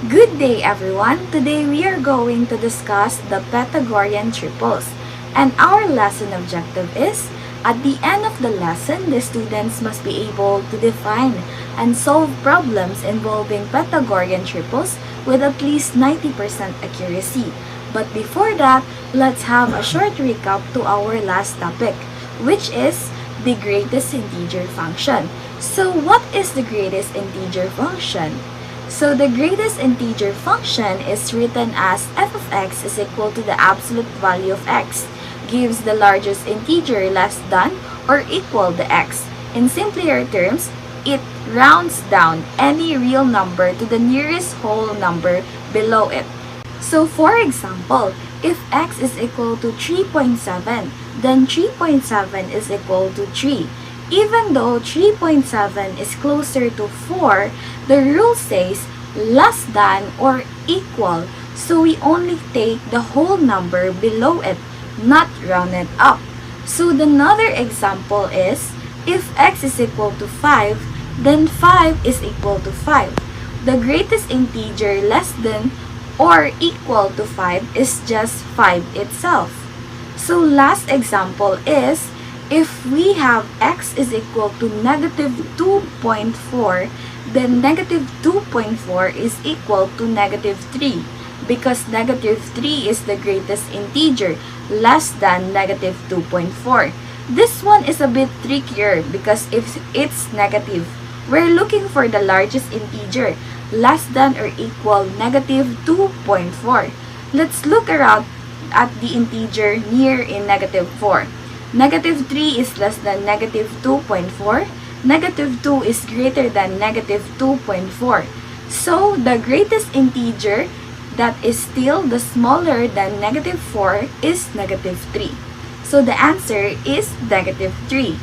Good day everyone! Today we are going to discuss the Pythagorean triples. And our lesson objective is, at the end of the lesson, the students must be able to define and solve problems involving Pythagorean triples with at least 90% accuracy. But before that, let's have a short recap to our last topic, which is the greatest integer function. So what is the greatest integer function? So the greatest integer function is written as f of x is equal to the absolute value of x, gives the largest integer less than or equal to x. In simpler terms, it rounds down any real number to the nearest whole number below it. So for example, if x is equal to 3.7, then 3.7 is equal to 3. Even though 3.7 is closer to 4, the rule says less than or equal, so we only take the whole number below it, not round it up. So another example is, if x is equal to 5, then 5 is equal to 5. The greatest integer less than or equal to 5 is just 5 itself. So last example is, if we have x is equal to negative 2.4, then negative 2.4 is equal to negative 3, because negative 3 is the greatest integer, less than negative 2.4. This one is a bit trickier because if it's negative, we're looking for the largest integer, less than or equal negative 2.4. Let's look around at the integer near in negative 4. Negative 3 is less than negative 2.4. Negative 2 is greater than negative 2.4. So, the greatest integer that is still the smaller than negative 4 is negative 3. So, the answer is negative 3.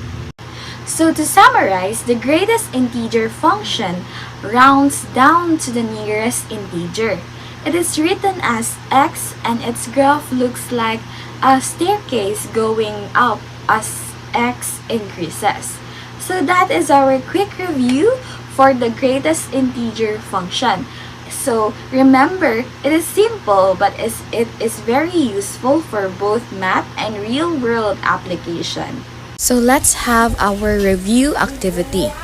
So, to summarize, the greatest integer function rounds down to the nearest integer. It is written as x and its graph looks like a staircase going up as x increases. So that is our quick review for the greatest integer function. So remember, it is simple but it is very useful for both math and real-world application. So let's have our review activity.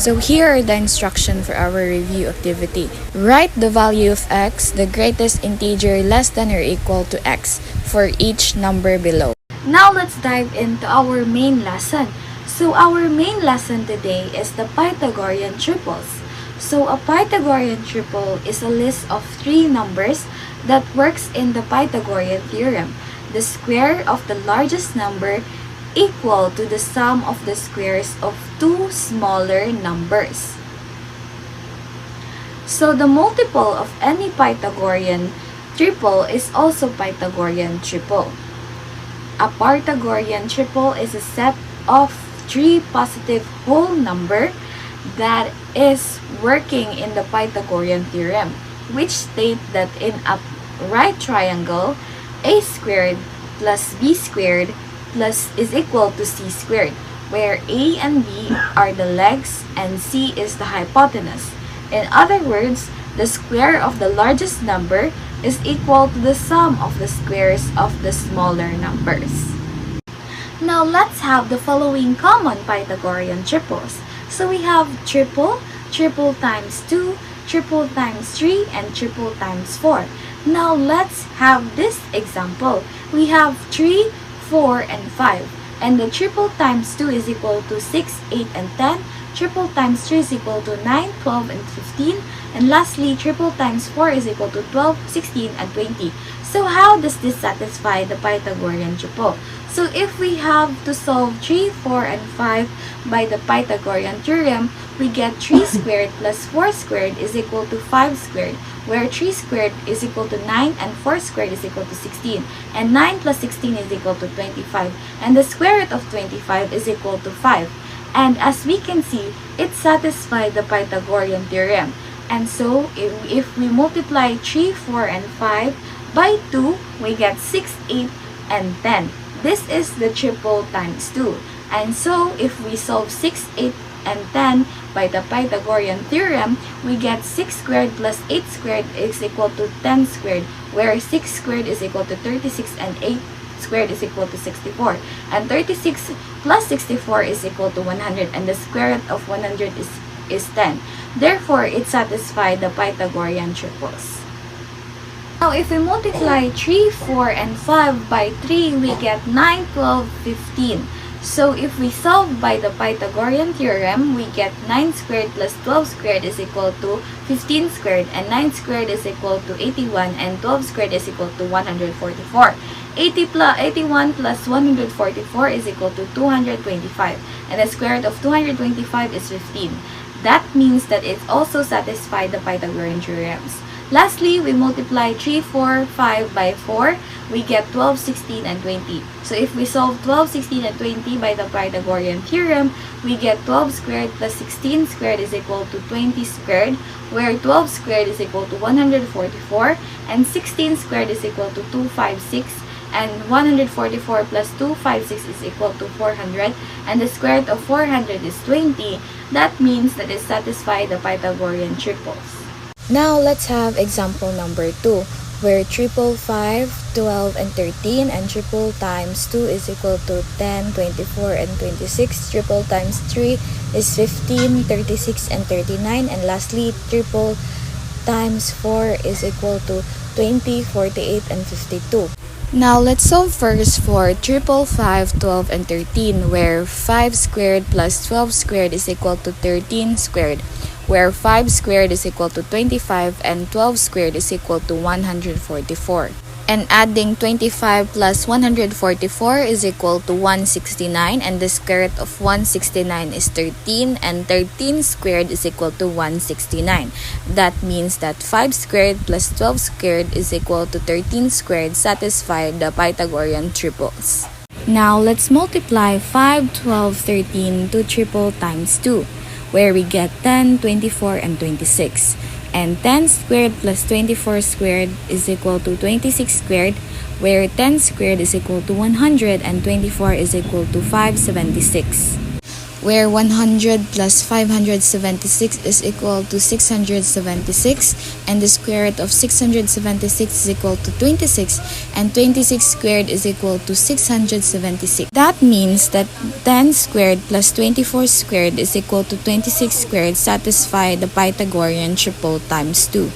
So here are the instructions for our review activity. Write the value of x, the greatest integer less than or equal to x, for each number below. Now let's dive into our main lesson. So our main lesson today is the Pythagorean triples. So a Pythagorean triple is a list of three numbers that works in the Pythagorean theorem. The square of the largest number equal to the sum of the squares of two smaller numbers. So the multiple of any Pythagorean triple is also Pythagorean triple. A Pythagorean triple is a set of three positive whole number that is working in the Pythagorean theorem, which state that in a right triangle, a squared plus b squared plus is equal to c squared, where a and b are the legs and c is the hypotenuse. In other words, the square of the largest number is equal to the sum of the squares of the smaller numbers. Now let's have the following common Pythagorean triples. So we have triple, triple times 2, triple times 3, and triple times 4. Now let's have this example. We have 3, 4, and 5. And the triple times 2 is equal to 6, 8, and 10. Triple times 3 is equal to 9, 12, and 15. And lastly, triple times 4 is equal to 12, 16, and 20. So how does this satisfy the Pythagorean triple? So if we have to solve 3, 4, and 5 by the Pythagorean theorem, we get 3 squared plus 4 squared is equal to 5 squared, where 3 squared is equal to 9 and 4 squared is equal to 16. And 9 plus 16 is equal to 25. And the square root of 25 is equal to 5. And as we can see, it satisfies the Pythagorean theorem. And so, if we multiply 3, 4, and 5 by 2, we get 6, 8, and 10. This is the triple times 2. And so, if we solve 6, 8, and 10 by the Pythagorean theorem, we get 6 squared plus 8 squared is equal to 10 squared, where 6 squared is equal to 36 and 8 squared is equal to 64. And 36 plus 64 is equal to 100, and the square root of 100 is 10. Therefore, it satisfies the Pythagorean triples. Now, if we multiply 3, 4, and 5 by 3, we get 9, 12, 15. So, if we solve by the Pythagorean theorem, we get 9 squared plus 12 squared is equal to 15 squared, and 9 squared is equal to 81, and 12 squared is equal to 144. 81 plus 144 is equal to 225, and the square root of 225 is 15. That means that it also satisfies the Pythagorean theorems. Lastly, we multiply 3, 4, 5 by 4, we get 12, 16, and 20. So if we solve 12, 16, and 20 by the Pythagorean theorem, we get 12 squared plus 16 squared is equal to 20 squared, where 12 squared is equal to 144, and 16 squared is equal to 256, and 144 plus 256 is equal to 400, and the square root of 400 is 20. That means that it satisfies the Pythagorean triples. Now, let's have example number 2, where triple 5, 12, and 13, and triple times 2 is equal to 10, 24, and 26. Triple times 3 is 15, 36, and 39. And lastly, triple times 4 is equal to 20, 48, and 52. Now, let's solve first for triple 5, 12, and 13, where 5 squared plus 12 squared is equal to 13 squared, where 5 squared is equal to 25, and 12 squared is equal to 144. And adding 25 plus 144 is equal to 169, and the square root of 169 is 13, and 13 squared is equal to 169. That means that 5 squared plus 12 squared is equal to 13 squared satisfy the Pythagorean triples. Now, let's multiply 5, 12, 13 to triple times 2, where we get 10, 24, and 26. And 10 squared plus 24 squared is equal to 26 squared, where 10 squared is equal to 100, and 24 is equal to 576. Where 100 plus 576 is equal to 676, and the square root of 676 is equal to 26, and 26 squared is equal to 676. That means that 10 squared plus 24 squared is equal to 26 squared satisfy the Pythagorean triple times 2.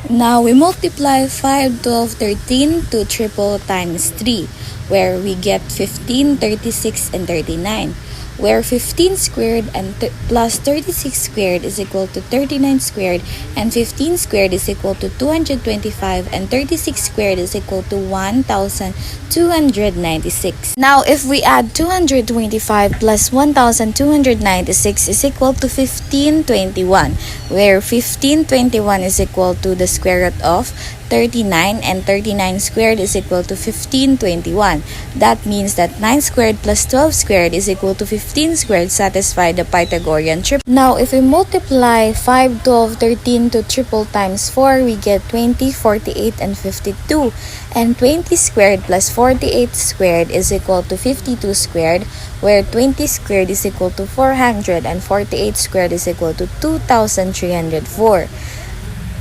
Now, we multiply 5, 12, 13 to triple times 3, where we get 15, 36, and 39. Where 15 squared and plus 36 squared is equal to 39 squared, and 15 squared is equal to 225, and 36 squared is equal to 1296. Now, if we add 225 plus 1296 is equal to 1521, where 1521 is equal to the square root of 39, and 39 squared is equal to 1521. That means that 9 squared plus 12 squared is equal to 15 squared satisfy the Pythagorean triple. Now, if we multiply 5, 12, 13 to triple times 4, we get 20, 48, and 52. And 20 squared plus 48 squared is equal to 52 squared, where 20 squared is equal to 400, and 48 squared is equal to 2304.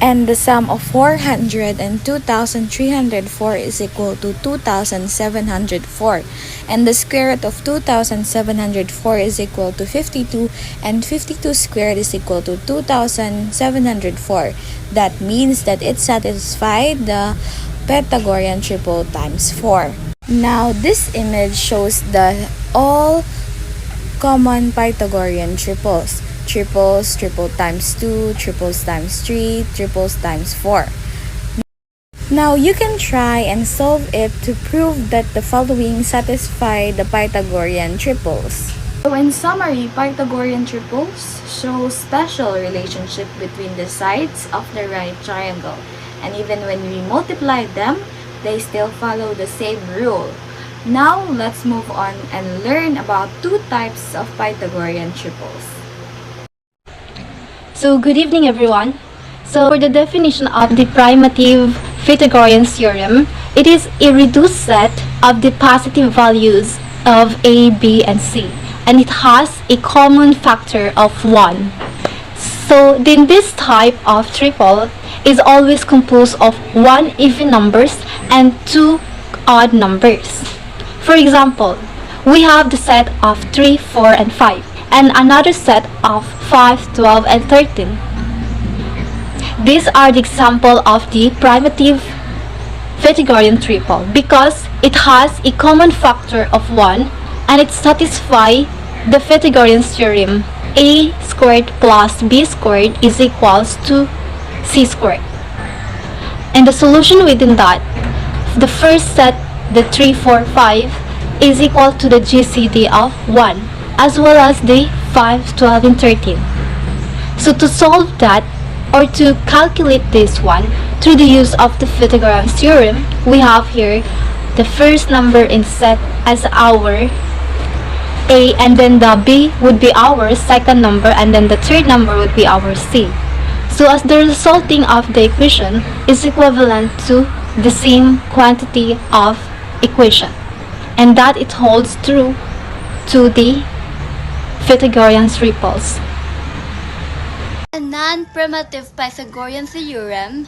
And the sum of 400 and 2,304 is equal to 2,704. And the square root of 2,704 is equal to 52, and 52 squared is equal to 2,704. That means that it satisfied the Pythagorean triple times 4. Now, this image shows the all common Pythagorean triples. Triples, triple times 2, triples times 3, triples times 4. Now, you can try and solve it to prove that the following satisfy the Pythagorean triples. So, in summary, Pythagorean triples show special relationship between the sides of the right triangle. And even when we multiply them, they still follow the same rule. Now, let's move on and learn about two types of Pythagorean triples. So, good evening everyone. So, for the definition of the primitive Pythagorean theorem, it is a reduced set of the positive values of A, B, and C, and it has a common factor of 1. So then this type of triple is always composed of 1 even numbers and 2 odd numbers. For example, we have the set of 3, 4, and 5, and another set of 5, 12, and 13. These are the example of the primitive Pythagorean triple because it has a common factor of 1 and it satisfies the Pythagorean theorem a squared plus b squared is equals to c squared. And the solution within that, the first set, the 3, 4, 5, is equal to the GCD of 1 as well as the 5, 12, and 13. So to solve that, or to calculate this one through the use of the Pythagorean theorem, we have here the first number in set as our A, and then the B would be our second number, and then the third number would be our C. So as the resulting of the equation is equivalent to the same quantity of equation, and that it holds true to the Pythagorean triples. A non-primitive Pythagorean theorem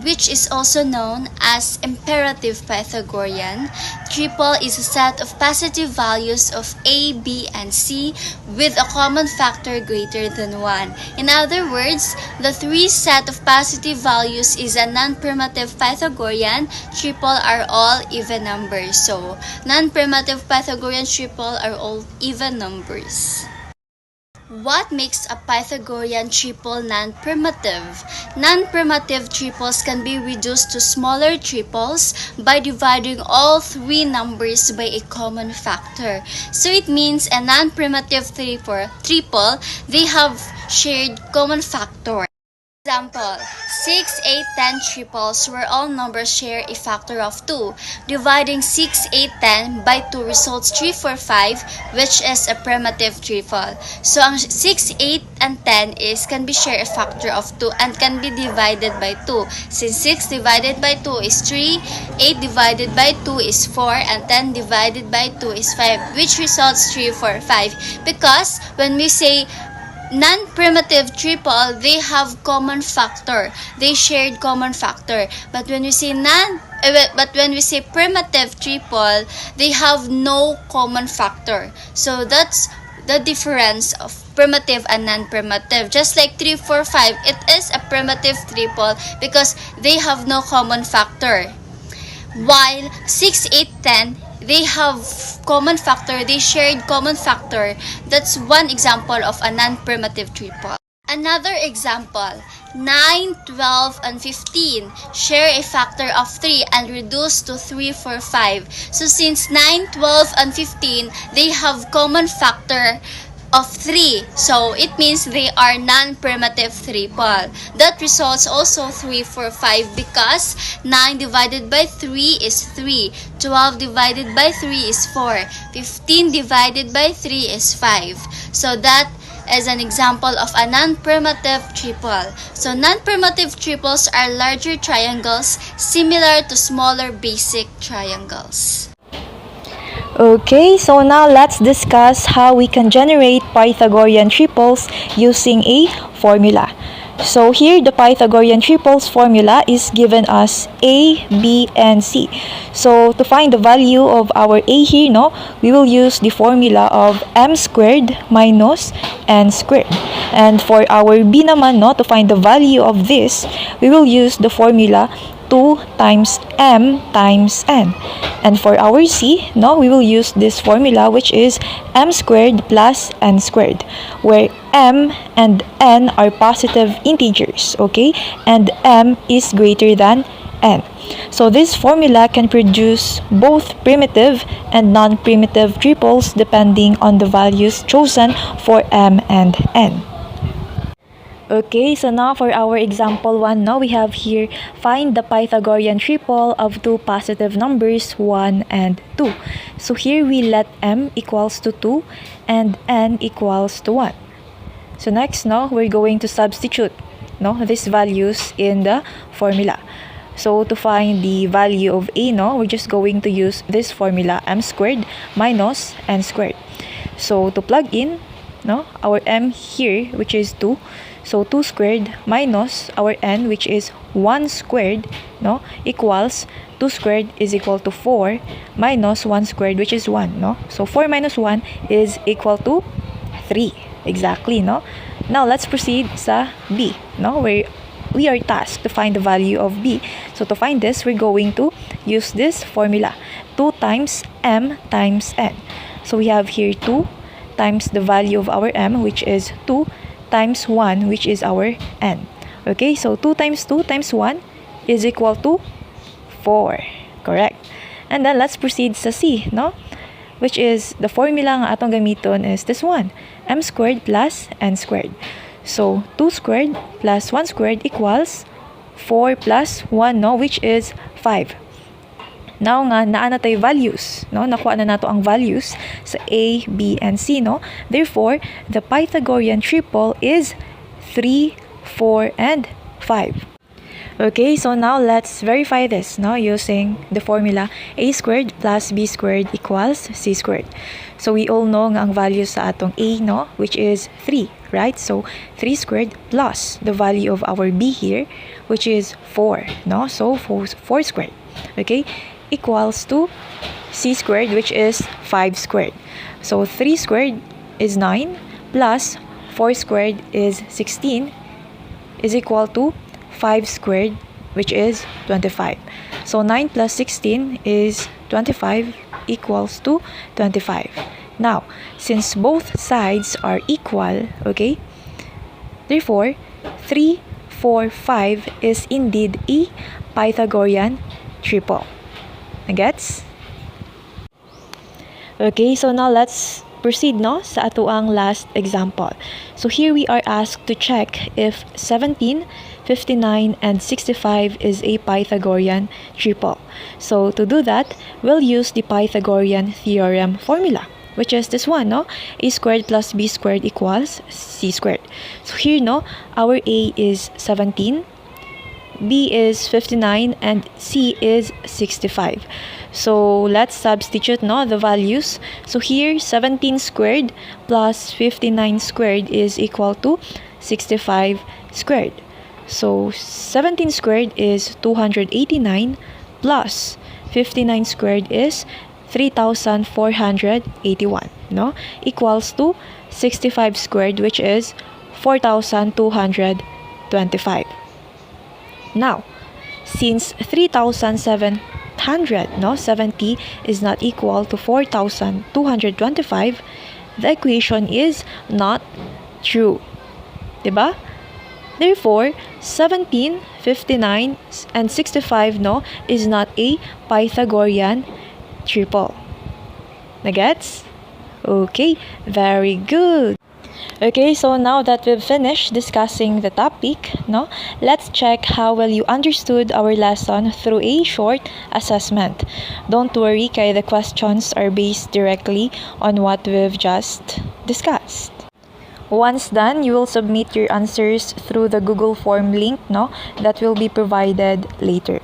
which is also known as imperative Pythagorean triple is a set of positive values of a, b, and c with a common factor greater than 1. In other words, the three set of positive values is a non-primitive Pythagorean triple are all even numbers. So, non-primitive Pythagorean triple are all even numbers. What makes a Pythagorean triple non-primitive? Non-primitive triples can be reduced to smaller triples by dividing all three numbers by a common factor. So it means a non-primitive triple, they have shared common factor. Example, 6, 8, 10 triples where all numbers share a factor of 2. Dividing 6, 8, 10 by 2 results 3, 4, 5, which is a primitive triple. So, ang 6, 8, and 10 can be share a factor of 2 and can be divided by 2. Since 6 divided by 2 is 3, 8 divided by 2 is 4, and 10 divided by 2 is 5, which results 3, 4, 5. Because when we say non-primitive triple, they have common factor. They shared common factor. But when we say primitive triple, they have no common factor. So that's the difference of primitive and non-primitive. Just like 3, 4, 5, it is a primitive triple because they have no common factor. While 6, 8, 10, they have common factor, they shared common factor. That's one example of a non-primitive triple. Another example, 9, 12, and 15 share a factor of 3 and reduce to 3, 4, 5. So since 9, 12, and 15, they have common factor of 3. So it means they are non-primitive triple. That results also 3, 4, 5 because 9 divided by 3 is 3. 12 divided by 3 is 4. 15 divided by 3 is 5. So that is an example of a non-primitive triple. So non-primitive triples are larger triangles similar to smaller basic triangles. Okay, so now let's discuss how we can generate Pythagorean triples using a formula. So here the Pythagorean triples formula is given as A, B, and C. So to find the value of our A here, we will use the formula of m squared minus n squared. And for our B naman, to find the value of this, we will use the formula 2 times m times n. And for our C, we will use this formula which is m squared plus n squared, where m and n are positive integers, okay? And m is greater than n. So this formula can produce both primitive and non-primitive triples depending on the values chosen for m and n. Okay, so now for our example 1, we have here, find the Pythagorean triple of two positive numbers 1 and 2. So here we let m equals to 2 and n equals to 1. So next, we're going to substitute these values in the formula. So to find the value of a, we're just going to use this formula, m squared minus n squared. So to plug in, no, our m here, which is 2, so 2 squared minus our n, which is 1 squared, no, equals 2 squared is equal to 4 minus 1 squared, which is 1, no. So 4 minus 1 is equal to 3. Exactly, no. Now let's proceed sa b, no, where we are tasked to find the value of b. So to find this, we're going to use this formula, 2 times m times n. So we have here 2 times the value of our m, which is 2, times 1, which is our n. Okay, so 2 times 2 times 1 is equal to 4. Correct. And then let's proceed sa c, no? Which is, the formula nga atong gamiton is this one, m squared plus n squared. So 2 squared plus 1 squared equals 4 plus 1, no, which is 5. Now nga, naa na tayo values, no? Nakuha na nato ang values sa A, B, and C, no? Therefore, the Pythagorean triple is 3, 4, and 5. Okay, so now let's verify this, no? Using the formula A squared plus B squared equals C squared. So we all know nga ang value sa atong A, no? Which is 3, right? So 3 squared plus the value of our B here, which is 4, no? So 4 squared, okay? Equals to c squared, which is 5 squared. So 3 squared is 9 plus 4 squared is 16 is equal to 5 squared, which is 25. So 9 plus 16 is 25 equals to 25. Now, since both sides are equal, okay, therefore 3, 4, 5 is indeed a Pythagorean triple. Gets? Okay, so now let's proceed, no, sa atuang last example. So here we are asked to check if 17, 59, and 65 is a Pythagorean triple. So to do that, we'll use the Pythagorean theorem formula, which is this one, no? A squared plus b squared equals c squared. So here, no, our a is 17, B is 59, and C is 65. So let's substitute, no, the values. So here 17 squared plus 59 squared is equal to 65 squared. So 17 squared is 289 plus 59 squared is 3,481, no, equals to 65 squared, which is 4,225. Now, since 3,700, no, 70 is not equal to 4,225, the equation is not true. Diba? Therefore, 17, 59, and 65, no, is not a Pythagorean triple. Nagets? Okay, very good. Okay, so now that we've finished discussing the topic, no, let's check how well you understood our lesson through a short assessment. Don't worry, kaya the questions are based directly on what we've just discussed. Once done, you will submit your answers through the Google form link, no, that will be provided later.